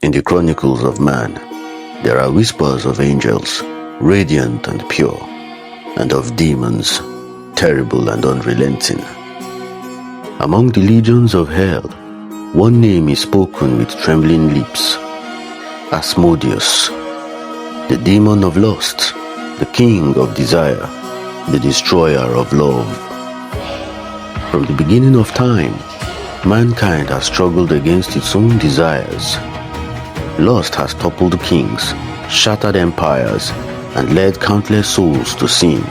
In the chronicles of man, there are whispers of angels, radiant and pure, and of demons, terrible and unrelenting. Among the legions of hell, one name is spoken with trembling lips: Asmodeus, the demon of lust, the king of desire, the destroyer of love. From the beginning of time, mankind has struggled against its own desires. Lust has toppled kings, shattered empires, and led countless souls to sin.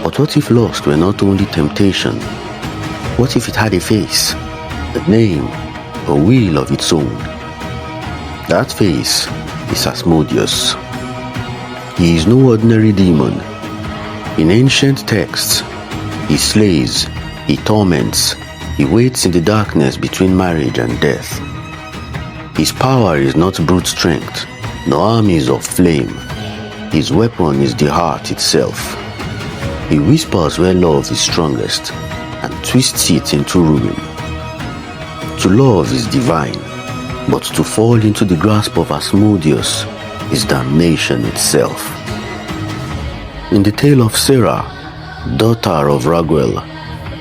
But what if lust were not only temptation? What if it had a face, a name, a will of its own? That face is Asmodeus. He is no ordinary demon. In ancient texts, he slays, he torments, he waits in the darkness between marriage and death. His power is not brute strength, nor armies of flame. His weapon is the heart itself. He whispers where love is strongest and twists it into ruin. To love is divine, but to fall into the grasp of Asmodeus is damnation itself. In the tale of Sarah, daughter of Raguel,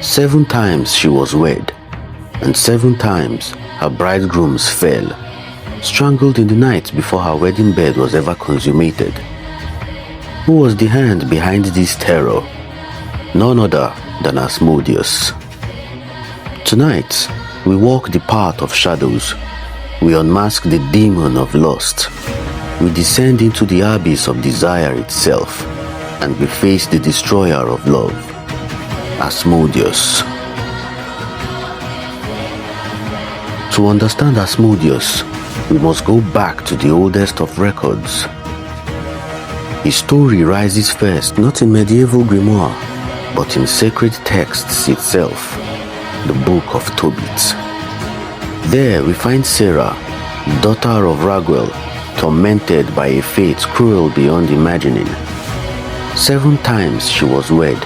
7 times she was wed, and 7 times her bridegrooms fell, strangled in the night before her wedding bed was ever consummated. Who was the hand behind this terror? None other than Asmodeus. Tonight, we walk the path of shadows. We unmask the demon of lust. We descend into the abyss of desire itself, and we face the destroyer of love, Asmodeus. To understand Asmodeus, we must go back to the oldest of records. His story rises first not in medieval grimoire, but in sacred texts itself, the Book of Tobit. There we find Sarah, daughter of Raguel, tormented by a fate cruel beyond imagining. 7 times she was wed,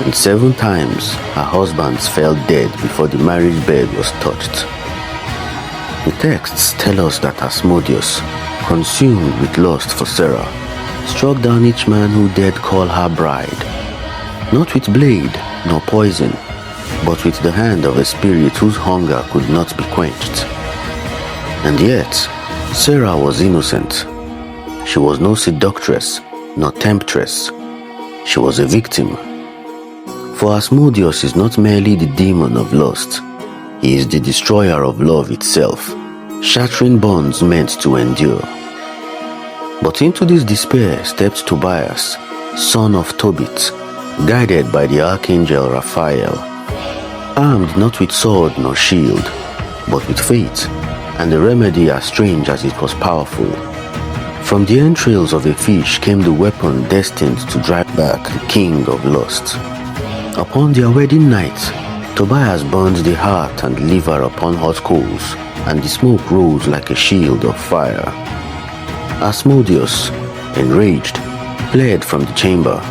and 7 times her husbands fell dead before the marriage bed was touched. The texts tell us that Asmodeus, consumed with lust for Sarah, struck down each man who dared call her bride, not with blade nor poison, but with the hand of a spirit whose hunger could not be quenched. And yet, Sarah was innocent. She was no seductress nor temptress. She was a victim. For Asmodeus is not merely the demon of lust, he is the destroyer of love itself, shattering bonds meant to endure. But into this despair stepped Tobias, son of Tobit, guided by the archangel Raphael, armed not with sword nor shield, but with faith, and a remedy as strange as it was powerful. From the entrails of a fish came the weapon destined to drive back the king of lust. Upon their wedding night, Tobias burned the heart and liver upon hot coals, and the smoke rose like a shield of fire. Asmodeus, enraged, fled from the chamber,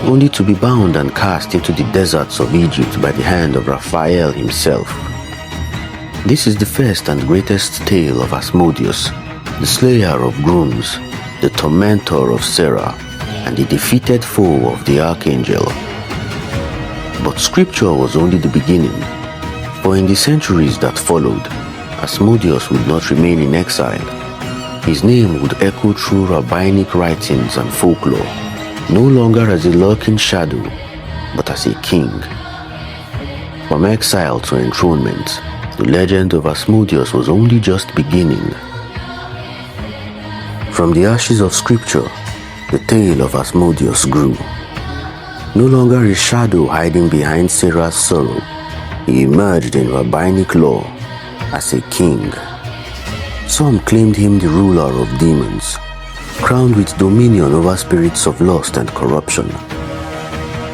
only to be bound and cast into the deserts of Egypt by the hand of Raphael himself. This is the first and greatest tale of Asmodeus, the slayer of grooms, the tormentor of Sarah, and the defeated foe of the archangel. But scripture was only the beginning, for in the centuries that followed, Asmodeus would not remain in exile. His name would echo through rabbinic writings and folklore, no longer as a lurking shadow, but as a king. From exile to enthronement, the legend of Asmodeus was only just beginning. From the ashes of scripture, the tale of Asmodeus grew. No longer a shadow hiding behind Sarah's sorrow, he emerged in rabbinic law as a king. Some claimed him the ruler of demons, crowned with dominion over spirits of lust and corruption.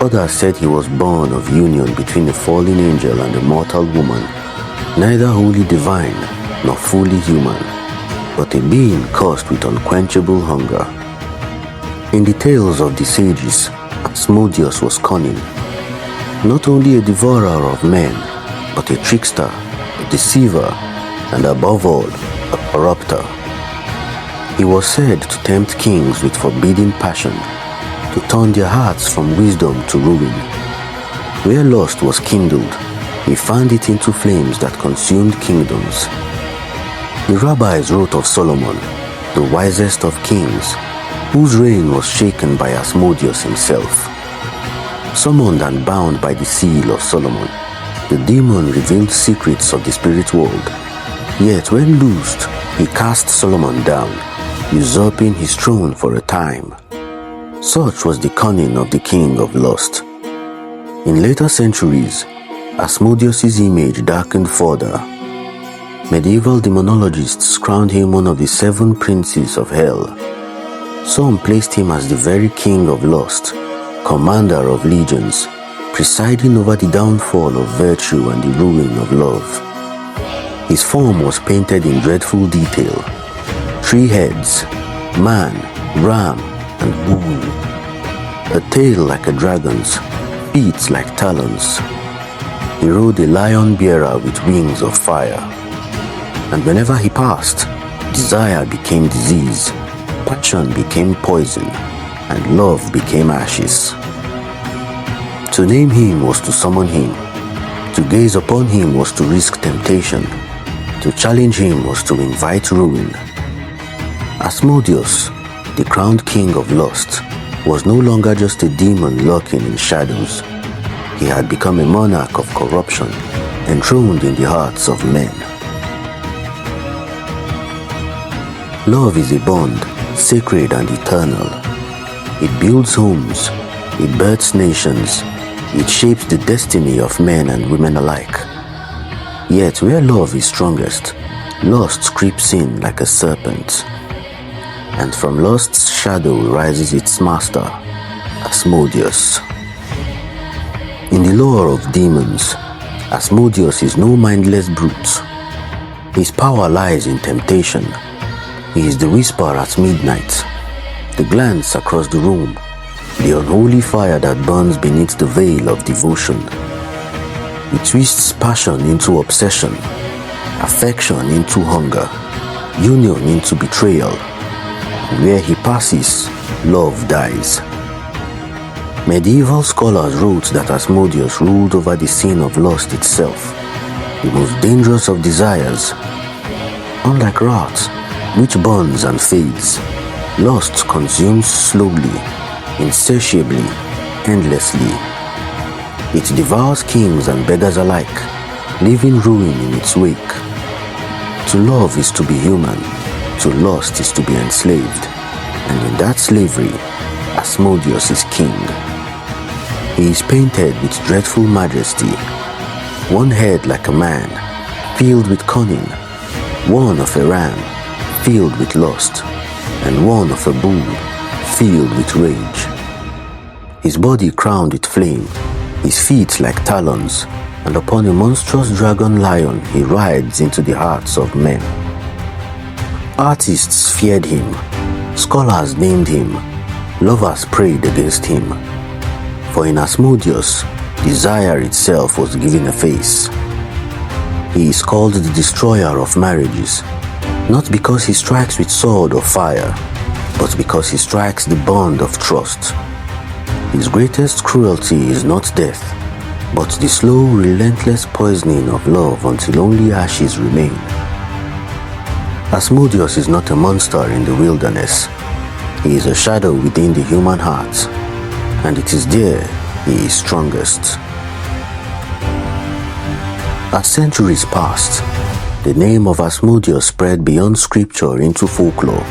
Others said he was born of union between a fallen angel and a mortal woman, neither wholly divine nor fully human, but a being cursed with unquenchable hunger. In the tales of the sages, Asmodeus was cunning, not only a devourer of men, but a trickster, a deceiver, and above all, a corrupter. He was said to tempt kings with forbidden passion, to turn their hearts from wisdom to ruin. Where lust was kindled, he fanned it into flames that consumed kingdoms. The rabbis wrote of Solomon, the wisest of kings, whose reign was shaken by Asmodeus himself. Summoned and bound by the seal of Solomon, the demon revealed secrets of the spirit world. Yet when loosed, he cast Solomon down, usurping his throne for a time. Such was the cunning of the king of lust. In later centuries, Asmodeus' image darkened further. Medieval demonologists crowned him one of the 7 princes of hell. Some placed him as the very king of lust, commander of legions, presiding over the downfall of virtue and the ruin of love. His form was painted in dreadful detail: 3 heads, man, ram, and bull, a tail like a dragon's, feet like talons. He rode a lion bearer with wings of fire. And whenever he passed, desire became disease, passion became poison, and love became ashes. To name him was to summon him. To gaze upon him was to risk temptation. To challenge him was to invite ruin. Asmodeus, the crowned king of lust, was no longer just a demon lurking in shadows. He had become a monarch of corruption, enthroned in the hearts of men. Love is a bond, sacred and eternal. It builds homes, it births nations, it shapes the destiny of men and women alike. Yet where love is strongest, lust creeps in like a serpent. And from lust's shadow rises its master, Asmodeus. In the lore of demons, Asmodeus is no mindless brute. His power lies in temptation. He is the whisper at midnight, the glance across the room, the unholy fire that burns beneath the veil of devotion. He twists passion into obsession, affection into hunger, union into betrayal. And where he passes, love dies. Medieval scholars wrote that Asmodeus ruled over the sin of lust itself, the most dangerous of desires. Unlike wrath, which burns and fades, lust consumes slowly, insatiably, endlessly. It devours kings and beggars alike, leaving ruin in its wake. To love is to be human, to lust is to be enslaved, and in that slavery, Asmodeus is king. He is painted with dreadful majesty, one head like a man, filled with cunning, one of a ram, filled with lust, and one of a bull, filled with rage. His body crowned with flame, his feet like talons, and upon a monstrous dragon lion he rides into the hearts of men. Artists feared him, scholars named him, lovers prayed against him. For in Asmodeus, desire itself was given a face. He is called the destroyer of marriages, not because he strikes with sword or fire, but because he strikes the bond of trust. His greatest cruelty is not death, but the slow, relentless poisoning of love until only ashes remain. Asmodeus is not a monster in the wilderness. He is a shadow within the human heart, and it is there he is strongest. As centuries passed, the name of Asmodeus spread beyond scripture into folklore.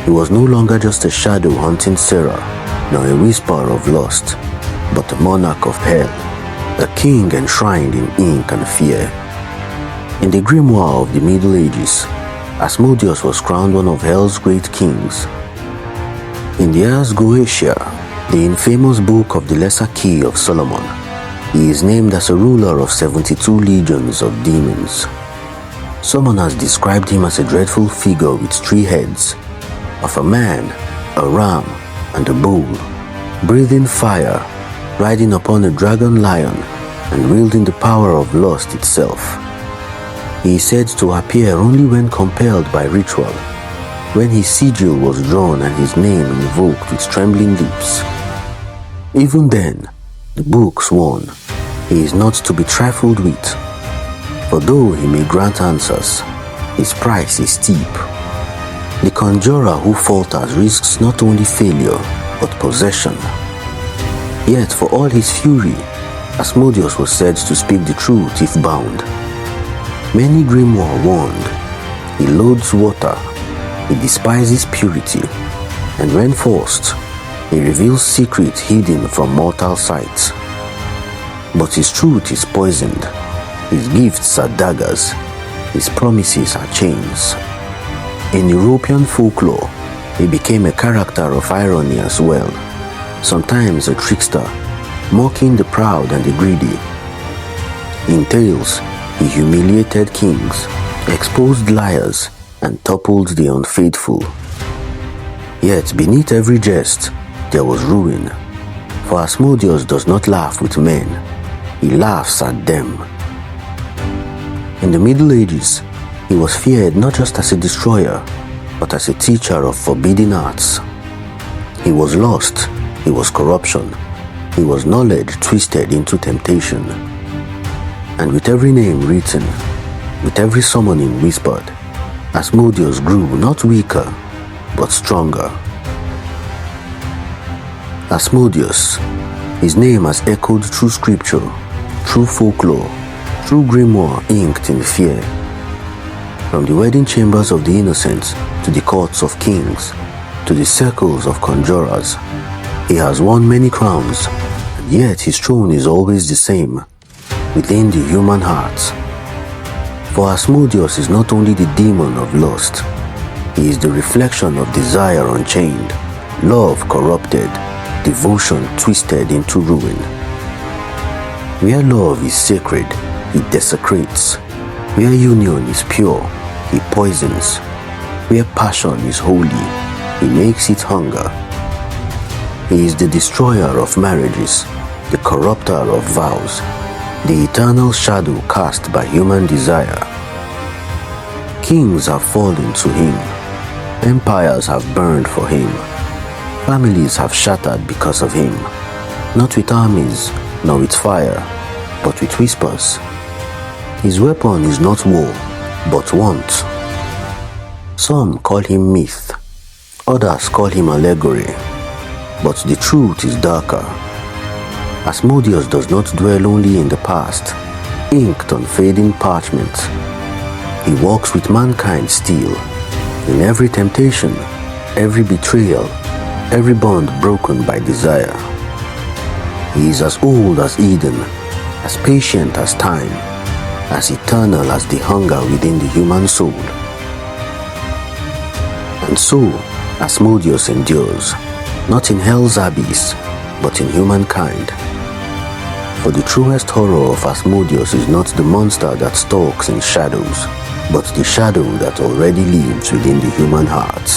He was no longer just a shadow haunting Sarah, nor a whisper of lust, but a monarch of hell, a king enshrined in ink and fear. In the Grimoire of the Middle Ages, Asmodeus was crowned one of hell's great kings. In the Ars Goetia, the infamous book of the Lesser Key of Solomon, he is named as a ruler of 72 legions of demons. Someone has described him as a dreadful figure with 3 heads, of a man, a ram, and a bull, breathing fire, riding upon a dragon lion, and wielding the power of lust itself. He is said to appear only when compelled by ritual, when his sigil was drawn and his name invoked with trembling lips. Even then, the books warn, he is not to be trifled with, for though he may grant answers, his price is steep. The conjurer who falters risks not only failure, but possession. Yet for all his fury, Asmodeus was said to speak the truth if bound. Many Grimoire warned, he loathes water, he despises purity, and when forced, he reveals secrets hidden from mortal sight. But his truth is poisoned, his gifts are daggers, his promises are chains. In European folklore, he became a character of irony as well, sometimes a trickster, mocking the proud and the greedy. In tales, he humiliated kings, exposed liars, and toppled the unfaithful. Yet beneath every jest, there was ruin, for Asmodeus does not laugh with men, he laughs at them. In the Middle Ages, he was feared not just as a destroyer, but as a teacher of forbidden arts. He was lust, he was corruption, he was knowledge twisted into temptation. And with every name written, with every summoning whispered, Asmodeus grew not weaker, but stronger. Asmodeus, his name has echoed through scripture, through folklore, through grimoire inked in fear. From the wedding chambers of the innocent to the courts of kings, to the circles of conjurers, he has won many crowns, and yet his throne is always the same, within the human heart. For Asmodeus is not only the demon of lust, he is the reflection of desire unchained, love corrupted, devotion twisted into ruin. Where love is sacred, he desecrates. Where union is pure, he poisons. Where passion is holy, he makes it hunger. He is the destroyer of marriages, the corrupter of vows, the eternal shadow cast by human desire. Kings have fallen to him, empires have burned for him, families have shattered because of him, not with armies, nor with fire, but with whispers. His weapon is not war, but want. Some call him myth, others call him allegory, but the truth is darker. Asmodeus does not dwell only in the past, inked on fading parchment. He walks with mankind still, in every temptation, every betrayal, every bond broken by desire. He is as old as Eden, as patient as time, as eternal as the hunger within the human soul. And so, Asmodeus endures, not in hell's abyss, but in humankind. For the truest horror of Asmodeus is not the monster that stalks in shadows, but the shadow that already lives within the human heart.